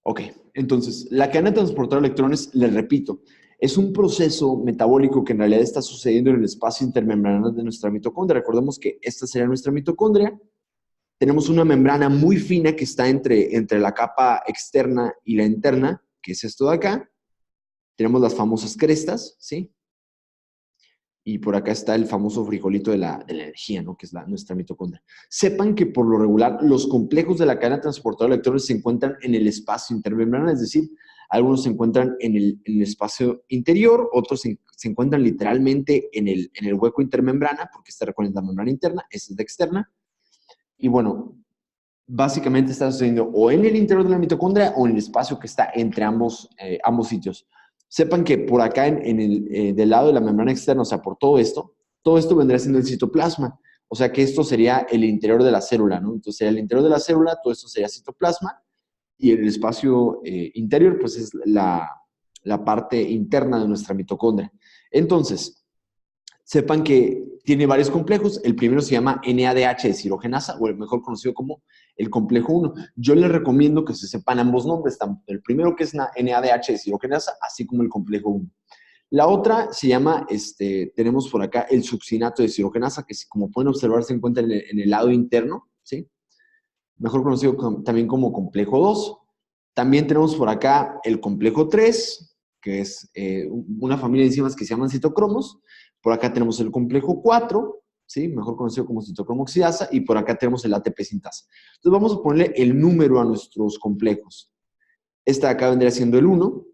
Ok, entonces, la cadena transportadora de electrones, les repito, es un proceso metabólico que en realidad está sucediendo en el espacio intermembranal de nuestra mitocondria. Recordemos que esta sería nuestra mitocondria. Tenemos una membrana muy fina que está entre la capa externa y la interna, que es esto de acá. Tenemos las famosas crestas, ¿sí? Y por acá está el famoso frijolito de la energía, ¿no? Que es nuestra mitocondria. Sepan que por lo regular los complejos de la cadena transportadora de electrones se encuentran en el espacio intermembranal, es decir, algunos se encuentran en el espacio interior, otros se encuentran literalmente en el hueco intermembrana, porque esta recuerden la membrana interna, esta es la externa. Y bueno, básicamente está sucediendo o en el interior de la mitocondria o en el espacio que está entre ambos sitios. Sepan que por acá del lado de la membrana externa, o sea, por todo esto vendría siendo el citoplasma. O sea que esto sería el interior de la célula, ¿no? Entonces sería el interior de la célula, todo esto sería citoplasma, y el espacio interior, pues es la parte interna de nuestra mitocondria. Entonces, sepan que tiene varios complejos. El primero se llama NADH deshidrogenasa, o el mejor conocido como el complejo 1. Yo les recomiendo que se sepan ambos nombres, tanto el primero que es NADH deshidrogenasa, así como el complejo 1. La otra se llama, tenemos por acá el succinato deshidrogenasa, que como pueden observar se encuentra en el lado interno, ¿sí? Mejor conocido también como complejo 2. También tenemos por acá el complejo 3, que es una familia de enzimas que se llaman citocromos. Por acá tenemos el complejo 4, ¿sí? Mejor conocido como citocromo oxidasa, y por acá tenemos el ATP sintasa. Entonces vamos a ponerle el número a nuestros complejos. Este de acá vendría siendo el 1,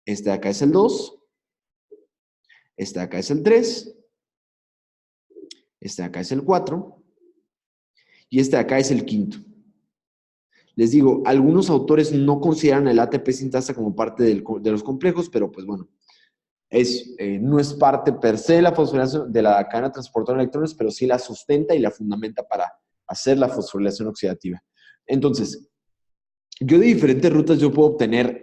este de acá es el 2, este de acá es el 3, este de acá es el 4, y este de acá es el quinto. Les digo, algunos autores no consideran el ATP sintasa como parte de los complejos, pero pues bueno, no es parte per se de la fosforilación de la cadena transportadora de electrones, pero sí la sustenta y la fundamenta para hacer la fosforilación oxidativa. Entonces, yo de diferentes rutas yo puedo obtener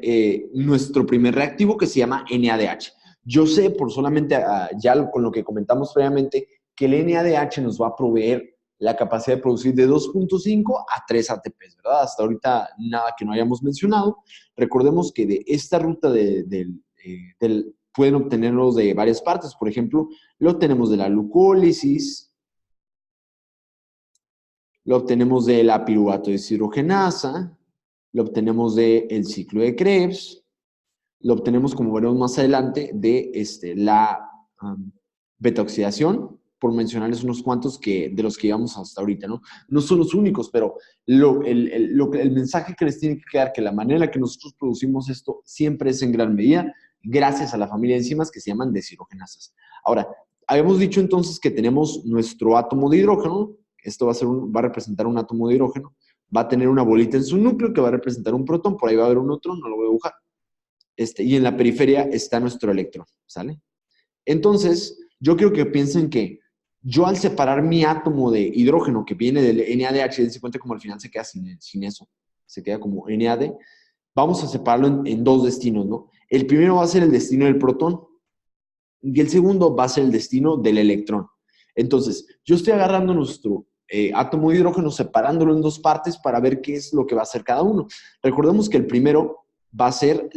nuestro primer reactivo que se llama NADH. Yo sé por solamente ya con lo que comentamos previamente que el NADH nos va a proveer la capacidad de producir de 2.5 a 3 ATPs, ¿verdad? Hasta ahorita nada que no hayamos mencionado. Recordemos que de esta ruta pueden obtenerlos de varias partes. Por ejemplo, lo obtenemos de la glucólisis, lo obtenemos de la piruvato deshidrogenasa, lo obtenemos del ciclo de Krebs, lo obtenemos, como veremos más adelante, de la beta-oxidación, por mencionarles unos cuantos de los que llevamos hasta ahorita, ¿no? No son los únicos, pero el mensaje que les tiene que quedar, que la manera en la que nosotros producimos esto siempre es en gran medida gracias a la familia de enzimas que se llaman deshidrogenasas. Ahora, habíamos dicho entonces que tenemos nuestro átomo de hidrógeno. Esto va a representar un átomo de hidrógeno. Va a tener una bolita en su núcleo que va a representar un protón. Por ahí va a haber un neutrón, no lo voy a dibujar. Y en la periferia está nuestro electrón, ¿sale? Entonces, yo quiero que piensen que yo al separar mi átomo de hidrógeno que viene del NADH, dense cuenta como al final se queda sin eso, se queda como NAD, vamos a separarlo en dos destinos, ¿no? El primero va a ser el destino del protón y el segundo va a ser el destino del electrón. Entonces, yo estoy agarrando nuestro átomo de hidrógeno, separándolo en dos partes para ver qué es lo que va a hacer cada uno. Recordemos que el primero va a ser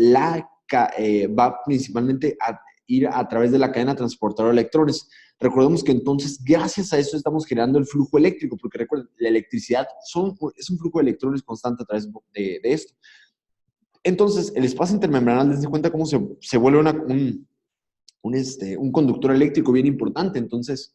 va principalmente a ir a través de la cadena transportadora de electrones. Recordemos que entonces, gracias a eso, estamos generando el flujo eléctrico, porque recuerden, la electricidad es un flujo de electrones constante a través de esto. Entonces, el espacio intermembranal, dense cuenta cómo se vuelve un conductor eléctrico bien importante. Entonces,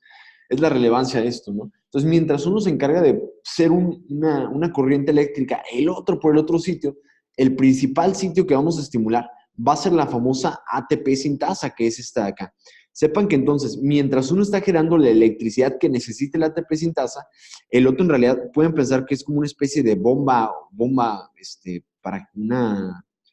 es la relevancia de esto, ¿no? Entonces, mientras uno se encarga de ser una corriente eléctrica, el otro por el otro sitio, el principal sitio que vamos a estimular va a ser la famosa ATP sintasa, que es esta de acá. Sepan que entonces, mientras uno está generando la electricidad que necesita la ATP sintasa, el otro en realidad pueden pensar que es como una especie de bomba para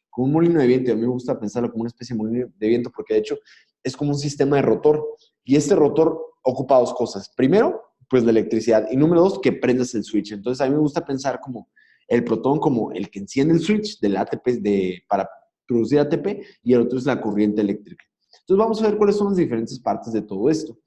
como un molino de viento. A mí me gusta pensarlo como una especie de molino de viento porque de hecho es como un sistema de rotor. Y este rotor ocupa dos cosas. Primero, pues la electricidad. Y número dos, que prendas el switch. Entonces a mí me gusta pensar como el protón como el que enciende el switch del ATP para producir ATP y el otro es la corriente eléctrica. Entonces vamos a ver cuáles son las diferentes partes de todo esto.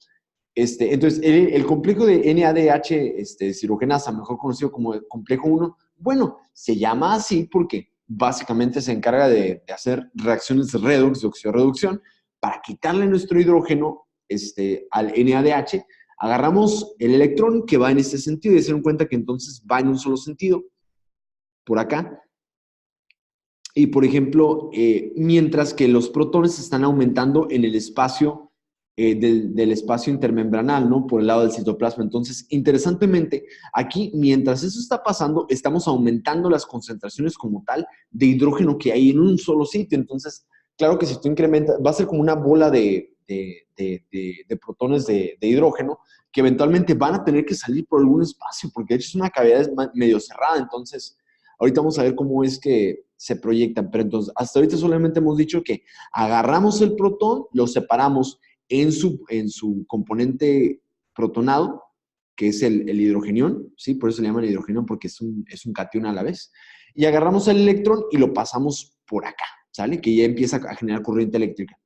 Entonces, el complejo de NADH deshidrogenasa, mejor conocido como el complejo 1, bueno, se llama así porque básicamente se encarga de hacer reacciones de redox, de oxidorreducción, para quitarle nuestro hidrógeno al NADH. Agarramos el electrón que va en este sentido y se dan cuenta que entonces va en un solo sentido, por acá. Y, por ejemplo, mientras que los protones están aumentando en el espacio del espacio intermembranal, ¿no? Por el lado del citoplasma. Entonces, interesantemente, aquí, mientras eso está pasando, estamos aumentando las concentraciones como tal de hidrógeno que hay en un solo sitio. Entonces, claro que si tú incrementas, va a ser como una bola de protones de hidrógeno que eventualmente van a tener que salir por algún espacio, porque de hecho es una cavidad medio cerrada. Entonces, ahorita vamos a ver cómo es que se proyectan. Pero entonces, hasta ahorita solamente hemos dicho que agarramos el protón, lo separamos en su componente protonado, que es el hidrogenión, ¿sí? Por eso se llama el hidrogenión, porque es un cation a la vez. Y agarramos el electrón y lo pasamos por acá, ¿sale? Que ya empieza a generar corriente eléctrica.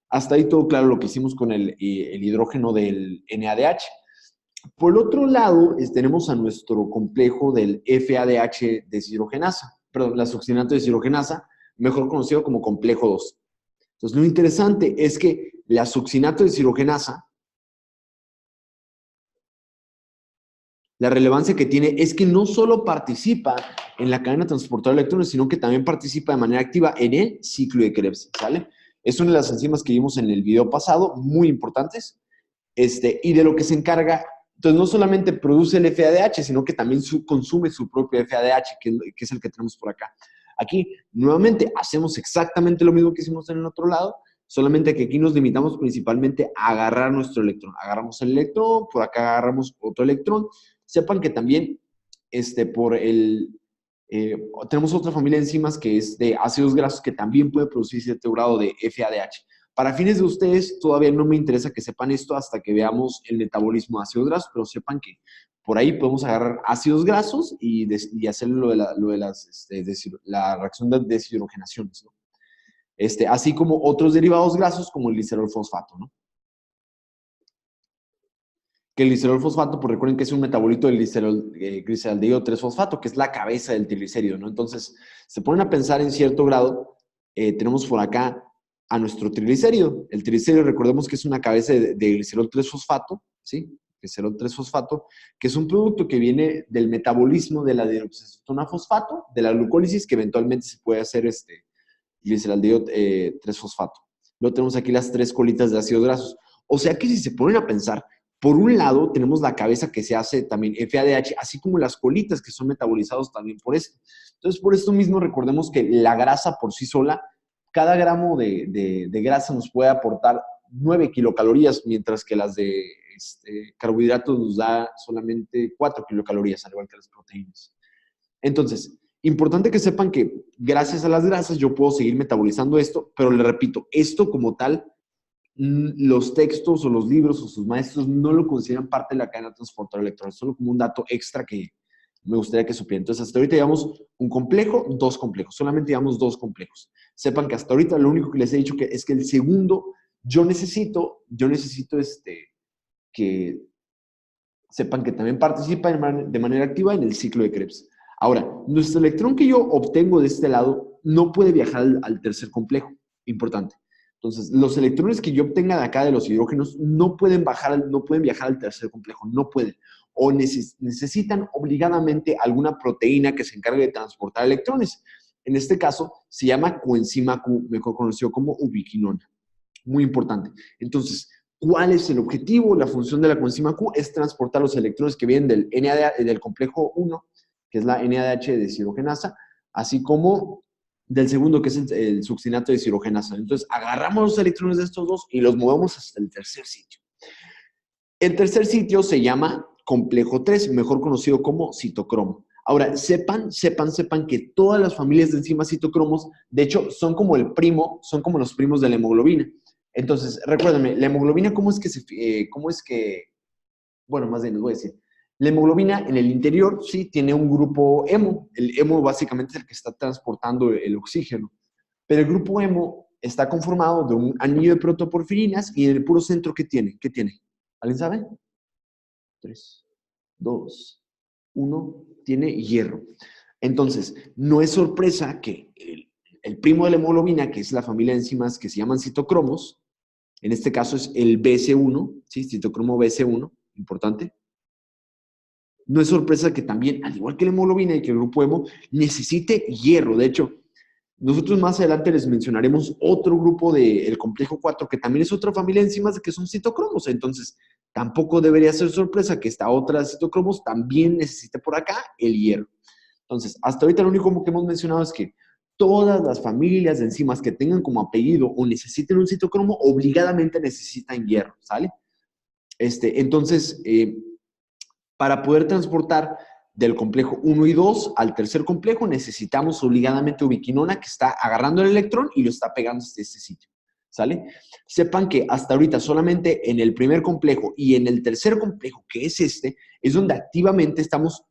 Hasta ahí todo claro lo que hicimos con el hidrógeno del NADH. Por el otro lado, tenemos a nuestro complejo del FADH deshidrogenasa, perdón, la succinato deshidrogenasa, mejor conocido como complejo 2. Entonces, lo interesante es que la succinato deshidrogenasa, la relevancia que tiene es que no solo participa en la cadena transportadora de electrones, sino que también participa de manera activa en el ciclo de Krebs, ¿sale? Es una de las enzimas que vimos en el video pasado, muy importantes, y de lo que se encarga. Entonces, no solamente produce el FADH, sino que también consume su propio FADH, que es el que tenemos por acá. Aquí, nuevamente, hacemos exactamente lo mismo que hicimos en el otro lado, solamente que aquí nos limitamos principalmente a agarrar nuestro electrón. Agarramos el electrón, por acá agarramos otro electrón. Sepan que también, tenemos otra familia de enzimas que es de ácidos grasos que también puede producir cierto grado de FADH. Para fines de ustedes, todavía no me interesa que sepan esto hasta que veamos el metabolismo de ácidos grasos, pero sepan que por ahí podemos agarrar ácidos grasos y hacer la reacción de deshidrogenaciones, ¿no? Así como otros derivados grasos como el glicerol fosfato, ¿no? Que el glicerol fosfato, pues recuerden que es un metabolito del gliceraldehído 3-fosfato, que es la cabeza del triglicérido, ¿no? Entonces, se ponen a pensar en cierto grado, tenemos por acá a nuestro triglicérido. El triglicérido, recordemos que es una cabeza de glicerol 3-fosfato, ¿sí? Glicerol 3-fosfato, que es un producto que viene del metabolismo de la dioxicetona fosfato, de la glucólisis, que eventualmente se puede hacer gliceraldehído 3-fosfato. Luego tenemos aquí las tres colitas de ácidos grasos. O sea que si se ponen a pensar, por un lado tenemos la cabeza que se hace también FADH, así como las colitas que son metabolizados también por esto. Entonces, por esto mismo recordemos que la grasa por sí sola, cada gramo de grasa nos puede aportar 9 kilocalorías, mientras que las de carbohidratos nos da solamente 4 kilocalorías, al igual que las proteínas. Entonces, importante que sepan que gracias a las grasas yo puedo seguir metabolizando esto, pero le repito, esto como tal, los textos o los libros o sus maestros no lo consideran parte de la cadena transportadora de electrones, solo como un dato extra que me gustaría que supieran. Entonces, hasta ahorita llevamos un complejo, dos complejos, solamente llevamos dos complejos. Sepan que hasta ahorita lo único que les he dicho es que el segundo, yo necesito que sepan que también participa de manera activa en el ciclo de Krebs. Ahora, nuestro electrón que yo obtengo de este lado no puede viajar al tercer complejo. Importante. Entonces, los electrones que yo obtenga de acá de los hidrógenos no pueden viajar al tercer complejo, no pueden. O necesitan obligadamente alguna proteína que se encargue de transportar electrones. En este caso, se llama coenzima Q, mejor conocido como ubiquinona. Muy importante. Entonces, ¿cuál es el objetivo? La función de la coenzima Q es transportar los electrones que vienen del complejo 1, que es la NADH deshidrogenasa, así como del segundo, que es el succinato deshidrogenasa. Entonces, agarramos los electrones de estos dos y los movemos hasta el tercer sitio. El tercer sitio se llama complejo 3, mejor conocido como citocromo. Ahora, sepan que todas las familias de enzimas citocromos, de hecho, son como los primos de la hemoglobina. Entonces, recuérdenme, la hemoglobina, bueno, más bien les voy a decir. La hemoglobina en el interior, sí, tiene un grupo hemo. El hemo básicamente es el que está transportando el oxígeno. Pero el grupo hemo está conformado de un anillo de protoporfirinas y en el puro centro, ¿qué tiene? ¿Qué tiene? ¿Alguien sabe? 3, 2, 1, tiene hierro. Entonces, no es sorpresa que el primo de la hemoglobina, que es la familia de enzimas que se llaman citocromos, en este caso es el BC1, ¿sí? Citocromo BC1, importante. No es sorpresa que también, al igual que la hemoglobina y que el grupo hemo, necesite hierro. De hecho, nosotros más adelante les mencionaremos otro grupo del complejo 4, que también es otra familia de enzimas que son citocromos. Entonces, tampoco debería ser sorpresa que esta otra citocromos también necesite por acá el hierro. Entonces, hasta ahorita lo único que hemos mencionado es que todas las familias de enzimas que tengan como apellido o necesiten un citocromo, obligadamente necesitan hierro, ¿sale? Entonces, para poder transportar del complejo 1 y 2 al tercer complejo, necesitamos obligadamente ubiquinona que está agarrando el electrón y lo está pegando hasta este sitio, ¿sale? Sepan que hasta ahorita solamente en el primer complejo y en el tercer complejo, que es es donde activamente estamos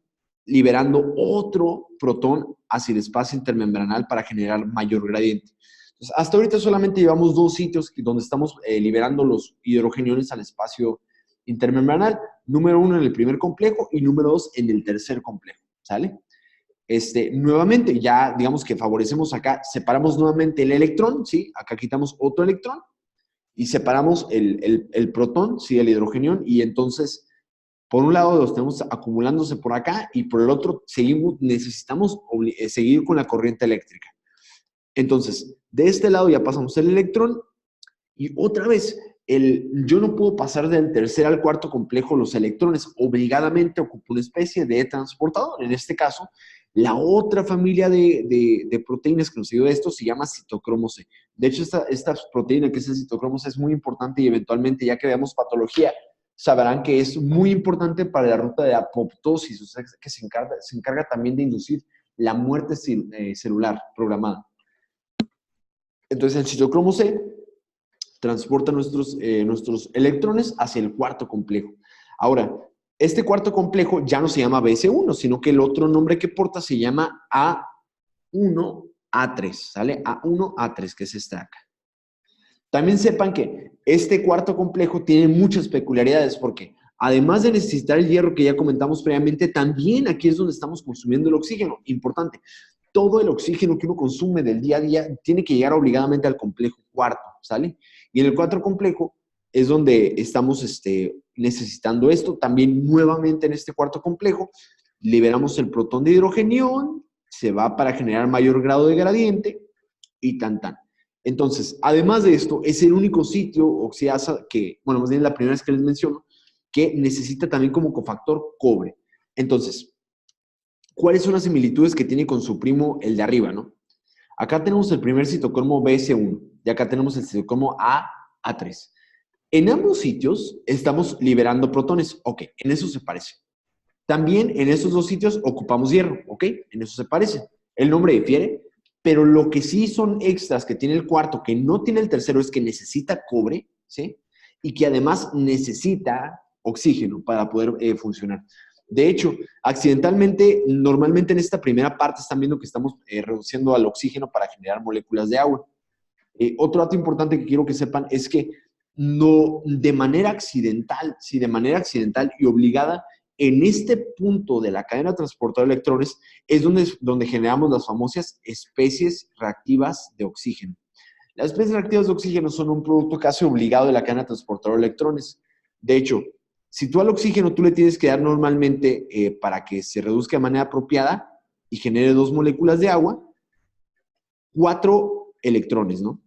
liberando otro protón hacia el espacio intermembranal para generar mayor gradiente. Entonces, hasta ahorita solamente llevamos 2 sitios donde estamos liberando los hidrogeniones al espacio intermembranal. Número 1 en el primer complejo y número 2 en el tercer complejo, ¿sale? Nuevamente, ya digamos que favorecemos acá, separamos nuevamente el electrón, ¿sí? Acá quitamos otro electrón y separamos el protón, ¿sí? El hidrogenión, y entonces, por un lado los tenemos acumulándose por acá y por el otro necesitamos seguir con la corriente eléctrica. Entonces, de este lado ya pasamos el electrón y otra vez, yo no puedo pasar del tercer al cuarto complejo los electrones. Obligadamente ocupo una especie de transportador. En este caso, la otra familia de proteínas que nos ayuda a esto se llama citocromo C. De hecho, esta proteína que es el citocromo C es muy importante y eventualmente, ya que veamos patología, sabrán que es muy importante para la ruta de apoptosis, o sea, que se encarga también de inducir la muerte celular programada. Entonces, el citocromo C transporta nuestros electrones hacia el cuarto complejo. Ahora, este cuarto complejo ya no se llama BS1, sino que el otro nombre que porta se llama A1A3, ¿sale? A1A3, que es esta acá. También sepan que este cuarto complejo tiene muchas peculiaridades porque además de necesitar el hierro que ya comentamos previamente, también aquí es donde estamos consumiendo el oxígeno. Importante, todo el oxígeno que uno consume del día a día tiene que llegar obligadamente al complejo cuarto, ¿sale? Y en el cuarto complejo es donde estamos necesitando esto. También nuevamente en este cuarto complejo liberamos el protón de hidrogenión, se va para generar mayor grado de gradiente y tan. Entonces, además de esto, es el único sitio oxidasa que, bueno, más bien la primera vez que les menciono, que necesita también como cofactor cobre. Entonces, ¿cuáles son las similitudes que tiene con su primo el de arriba, no? Acá tenemos el primer citocromo BS1 y acá tenemos el citocromo A3. En ambos sitios estamos liberando protones. Ok, en eso se parece. También en esos dos sitios ocupamos hierro. Ok, en eso se parece. El nombre difiere, pero lo que sí son extras que tiene el cuarto, que no tiene el tercero, es que necesita cobre, ¿sí? Y que además necesita oxígeno para poder funcionar. De hecho, accidentalmente, normalmente en esta primera parte están viendo que estamos reduciendo al oxígeno para generar moléculas de agua. Otro dato importante que quiero que sepan es que no de manera accidental, sí, de manera accidental y obligada, en este punto de la cadena transportadora de electrones es donde generamos las famosas especies reactivas de oxígeno. Las especies reactivas de oxígeno son un producto casi obligado de la cadena transportadora de electrones. De hecho, si tú al oxígeno tú le tienes que dar normalmente para que se reduzca de manera apropiada y genere 2 moléculas de agua, 4 electrones, ¿no?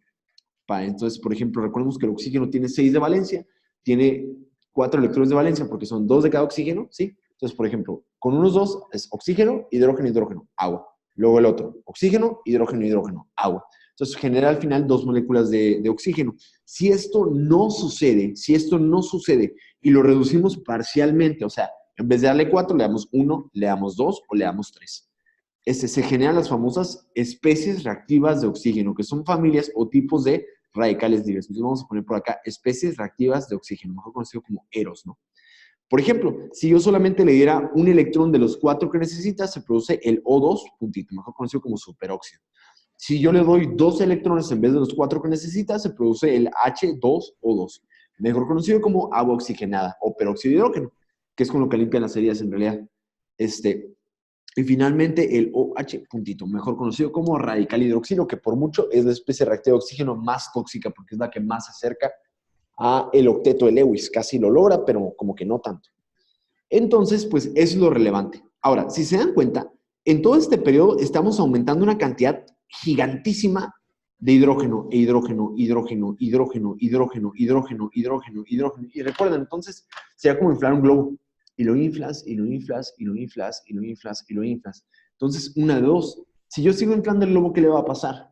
Entonces, por ejemplo, recordemos que el oxígeno tiene 6 de valencia, tiene 4 electrones de valencia porque son 2 de cada oxígeno, ¿sí? Entonces, por ejemplo, con unos 2 es oxígeno, hidrógeno, hidrógeno, agua. Luego el otro, oxígeno, hidrógeno, hidrógeno, agua. Entonces, genera al final 2 moléculas de oxígeno. Si esto no sucede y lo reducimos parcialmente, o sea, en vez de darle 4, le damos 1, le damos 2 o le damos 3. Se generan las famosas especies reactivas de oxígeno, que son familias o tipos de radicales libres. Entonces vamos a poner por acá especies reactivas de oxígeno, mejor conocido como eros, ¿no? Por ejemplo, si yo solamente le diera un electrón de los 4 que necesita, se produce el O2 puntito, mejor conocido como superóxido. Si yo le doy 2 electrones en vez de los 4 que necesita, se produce el H2O2, mejor conocido como agua oxigenada o peróxido de hidrógeno, que es con lo que limpian las heridas en realidad. Y finalmente el OH puntito, mejor conocido como radical hidroxilo, que por mucho es la especie reactiva de oxígeno más tóxica porque es la que más se acerca a el octeto de Lewis. Casi lo logra, pero como que no tanto. Entonces, pues eso es lo relevante. Ahora, si se dan cuenta, en todo este periodo estamos aumentando una cantidad gigantísima de hidrógeno, e hidrógeno, hidrógeno, hidrógeno, hidrógeno, hidrógeno, hidrógeno, hidrógeno. Y recuerden, entonces, sería como inflar un globo. Y lo inflas, y lo inflas, y lo inflas, y lo inflas, y lo inflas. Entonces, una de dos. Si yo sigo inflando el globo, ¿qué le va a pasar?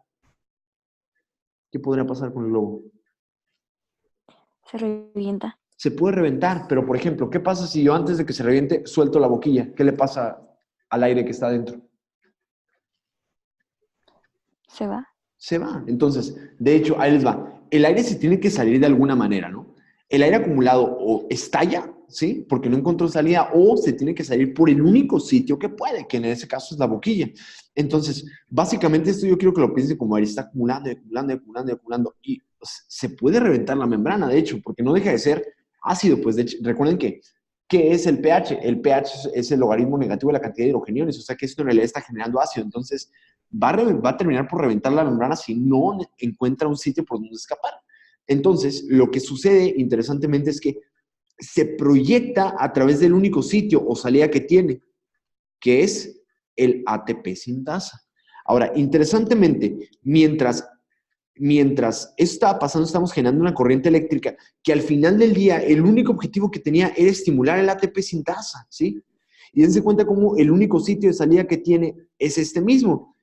¿Qué podría pasar con el globo? Se revienta. Se puede reventar, pero por ejemplo, ¿qué pasa si yo antes de que se reviente suelto la boquilla? ¿Qué le pasa al aire que está dentro? Se va. Se va. Entonces, de hecho, ahí les va. El aire se tiene que salir de alguna manera, ¿no? El aire acumulado o estalla, ¿sí? Porque no encontró salida, o se tiene que salir por el único sitio que puede, que en ese caso es la boquilla. Entonces, básicamente esto yo quiero que lo piensen como aire está acumulando, acumulando, acumulando, acumulando, y se puede reventar la membrana, de hecho, porque no deja de ser ácido. Pues de hecho, recuerden que ¿qué es el pH? El pH es el logaritmo negativo de la cantidad de hidrogeniones, o sea que esto en realidad está generando ácido. Entonces, va a terminar por reventar la membrana si no encuentra un sitio por donde escapar. Entonces, lo que sucede, interesantemente, es que se proyecta a través del único sitio o salida que tiene, que es el ATP sintasa. Ahora, interesantemente, mientras esto estaba pasando, estamos generando una corriente eléctrica que al final del día el único objetivo que tenía era estimular el ATP sintasa, ¿sí? Y dense cuenta cómo el único sitio de salida que tiene es este mismo.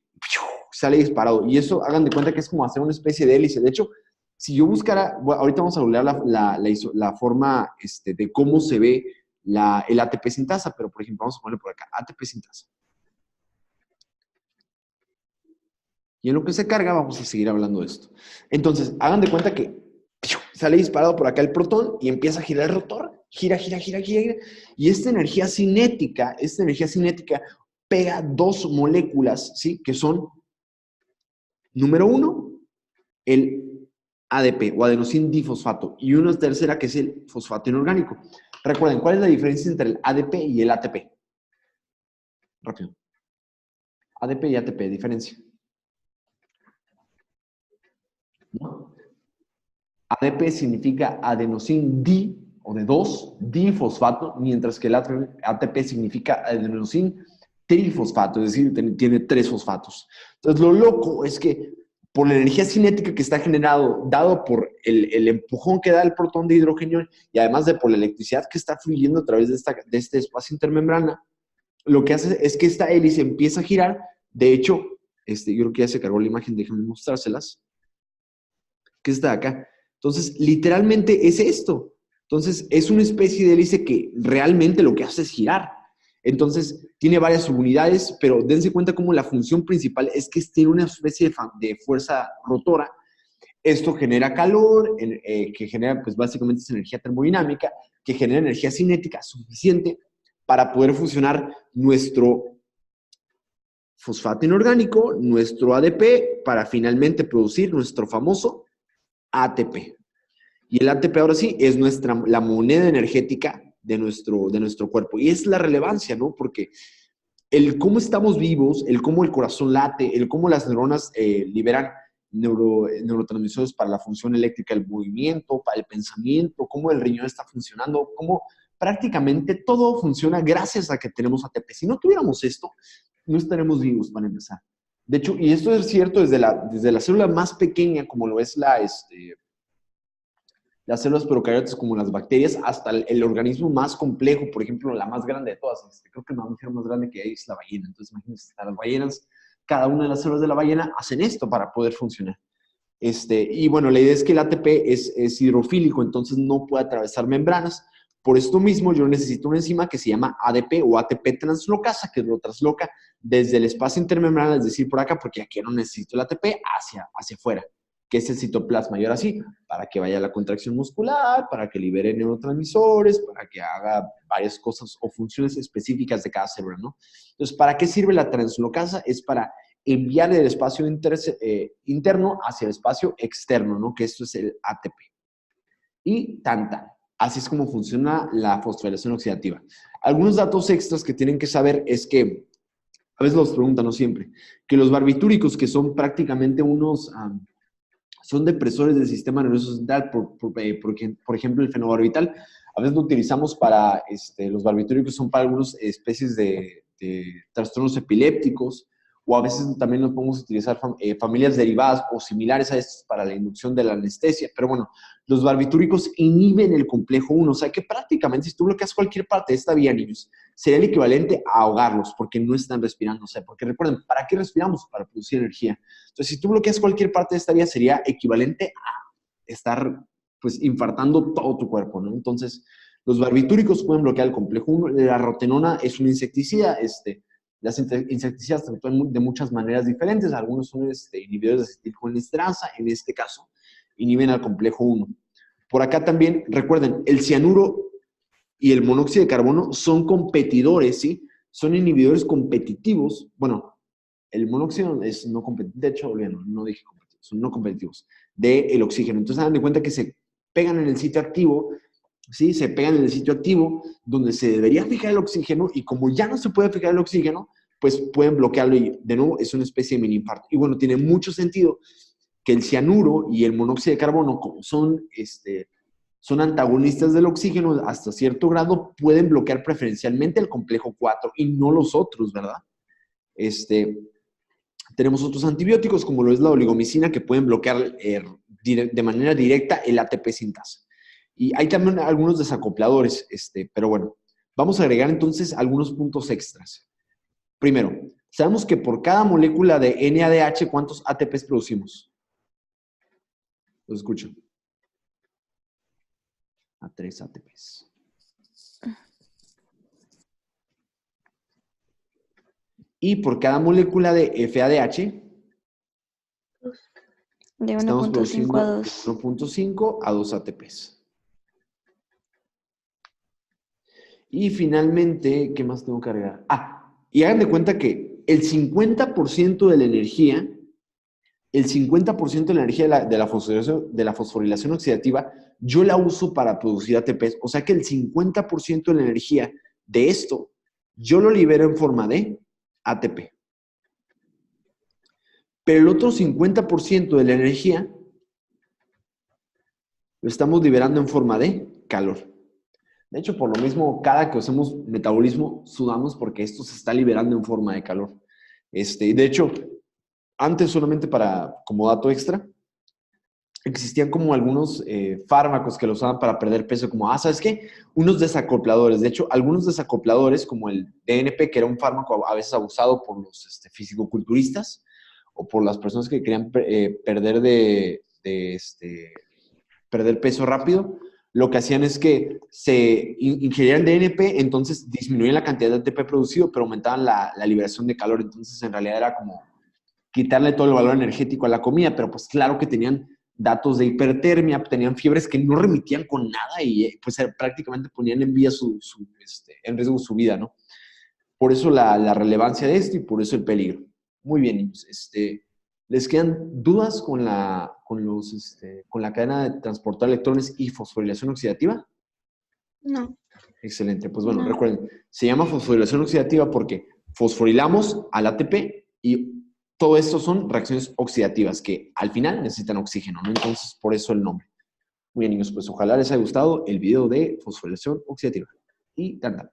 Sale disparado. Y eso, hagan de cuenta que es como hacer una especie de hélice. De hecho, si yo buscara, bueno, ahorita vamos a googlear la forma de cómo se ve el ATP sintasa, pero por ejemplo, vamos a ponerle por acá, ATP sintasa. Y en lo que se carga vamos a seguir hablando de esto. Entonces, hagan de cuenta que sale disparado por acá el protón y empieza a girar el rotor. Gira, gira, gira, gira. Y esta energía cinética pega dos moléculas, ¿sí? Que son, número uno, el ADP o adenosín difosfato y una tercera que es el fosfato inorgánico. Recuerden, ¿cuál es la diferencia entre el ADP y el ATP? Rápido. ADP y ATP, diferencia. ¿No? ADP significa adenosín di o de 2 difosfato, mientras que el ATP significa adenosín trifosfato, es decir, tiene 3 fosfatos. Entonces, lo loco es que por la energía cinética que está generado, dado por el empujón que da el protón de hidrógeno y además de por la electricidad que está fluyendo a través de este espacio intermembrana, lo que hace es que esta hélice empieza a girar. De hecho, yo creo que ya se cargó la imagen, déjenme mostrárselas, que está acá. Entonces, literalmente es esto. Entonces, es una especie de hélice que realmente lo que hace es girar. Entonces, tiene varias subunidades, pero dense cuenta cómo la función principal es que tiene una especie de fuerza rotora. Esto genera calor, que genera, pues básicamente es energía termodinámica, que genera energía cinética suficiente para poder fusionar nuestro fosfato inorgánico, nuestro ADP, para finalmente producir nuestro famoso ATP. Y el ATP ahora sí es la moneda energética de nuestro cuerpo. Y es la relevancia, ¿no? Porque el cómo estamos vivos, el cómo el corazón late, el cómo las neuronas liberan neurotransmisores para la función eléctrica del movimiento, para el pensamiento, cómo el riñón está funcionando, cómo prácticamente todo funciona gracias a que tenemos ATP. Si no tuviéramos esto, no estaremos vivos para empezar. De hecho, y esto es cierto desde la célula más pequeña, como lo es las células procariotas como las bacterias, hasta el organismo más complejo, por ejemplo, la más grande de todas. Creo que el mamífero más grande que hay es la ballena. Entonces, imagínense, las ballenas, cada una de las células de la ballena hacen esto para poder funcionar. Y bueno, la idea es que el ATP es hidrofílico, entonces no puede atravesar membranas. Por esto mismo, yo necesito una enzima que se llama ADP o ATP translocasa, que lo trasloca desde el espacio intermembranal, es decir, por acá, porque aquí no necesito el ATP, hacia afuera, que es el citoplasma. Y ahora sí, para que vaya la contracción muscular, para que libere neurotransmisores, para que haga varias cosas o funciones específicas de cada célula, ¿no? Entonces, ¿para qué sirve la translocasa? Es para enviar del espacio interno hacia el espacio externo, ¿no? Que esto es el ATP. Y tanta. Así es como funciona la fosforilación oxidativa. Algunos datos extras que tienen que saber es que a veces los preguntan, no siempre, que los barbitúricos, que son prácticamente son depresores del sistema nervioso central, por ejemplo, el fenobarbital, a veces lo utilizamos para, los barbitúricos son para algunas especies de trastornos epilépticos, o a veces también los podemos utilizar familias derivadas o similares a estas para la inducción de la anestesia. Pero bueno, los barbitúricos inhiben el complejo 1, o sea que prácticamente si tú bloqueas cualquier parte de esta vía, niños, sería el equivalente a ahogarlos porque no están respirando. O sea, porque recuerden, ¿para qué respiramos? Para producir energía. Entonces, si tú bloqueas cualquier parte de esta vía, sería equivalente a estar, pues, infartando todo tu cuerpo, ¿no? Entonces, los barbitúricos pueden bloquear el complejo 1. La rotenona es un insecticida, las insecticidas se actúan de muchas maneras diferentes. Algunos son inhibidores de acetilcolinesterasa, en este caso, inhiben al complejo 1. Por acá también, recuerden, el cianuro y el monóxido de carbono son competidores, ¿sí? Son inhibidores competitivos. Bueno, el monóxido es no competitivo, de hecho, no dije competitivos, son no competitivos, del oxígeno. Entonces, hagan de cuenta que se pegan en el sitio activo, ¿sí? Se pegan en el sitio activo donde se debería fijar el oxígeno y como ya no se puede fijar el oxígeno, pues pueden bloquearlo y de nuevo es una especie de mini infarto. Y bueno, tiene mucho sentido que el cianuro y el monóxido de carbono, como son antagonistas del oxígeno hasta cierto grado, pueden bloquear preferencialmente el complejo 4 y no los otros, ¿verdad? Tenemos otros antibióticos como lo es la oligomicina que pueden bloquear de manera directa el ATP sintasa. Y hay también algunos desacopladores, pero bueno, vamos a agregar entonces algunos puntos extras. Primero, sabemos que por cada molécula de NADH, ¿cuántos ATPs producimos? Los escucho. A 3 ATPs. Y por cada molécula de FADH, De estamos 1.5 produciendo a 2. 1.5 a 2 ATPs. Y finalmente, ¿qué más tengo que agregar? Y hagan de cuenta que el 50% de la energía, de la fosforilación oxidativa, yo la uso para producir ATPs. O sea que el 50% de la energía de esto, yo lo libero en forma de ATP. Pero el otro 50% de la energía lo estamos liberando en forma de calor. De hecho, por lo mismo, cada que hacemos metabolismo, sudamos porque esto se está liberando en forma de calor. De hecho, antes solamente como dato extra, existían como algunos fármacos que lo usaban para perder peso, como, ¿sabes qué? Unos desacopladores. De hecho, algunos desacopladores, como el DNP, que era un fármaco a veces abusado por los fisicoculturistas o por las personas que querían perder perder peso rápido, lo que hacían es que se ingerían DNP, entonces disminuían la cantidad de ATP producido, pero aumentaban la liberación de calor. Entonces, en realidad era como quitarle todo el valor energético a la comida, pero pues claro que tenían datos de hipertermia, tenían fiebres que no remitían con nada y pues prácticamente ponían en en riesgo su vida, ¿no? Por eso la relevancia de esto y por eso el peligro. Muy bien, niños. ¿Les quedan dudas con la cadena de transportar electrones y fosforilación oxidativa? No. Excelente. Pues bueno, No. recuerden, se llama fosforilación oxidativa porque fosforilamos al ATP y todo esto son reacciones oxidativas que al final necesitan oxígeno, ¿no? Entonces, por eso el nombre. Muy bien, niños, pues ojalá les haya gustado el video de fosforilación oxidativa. Y tan.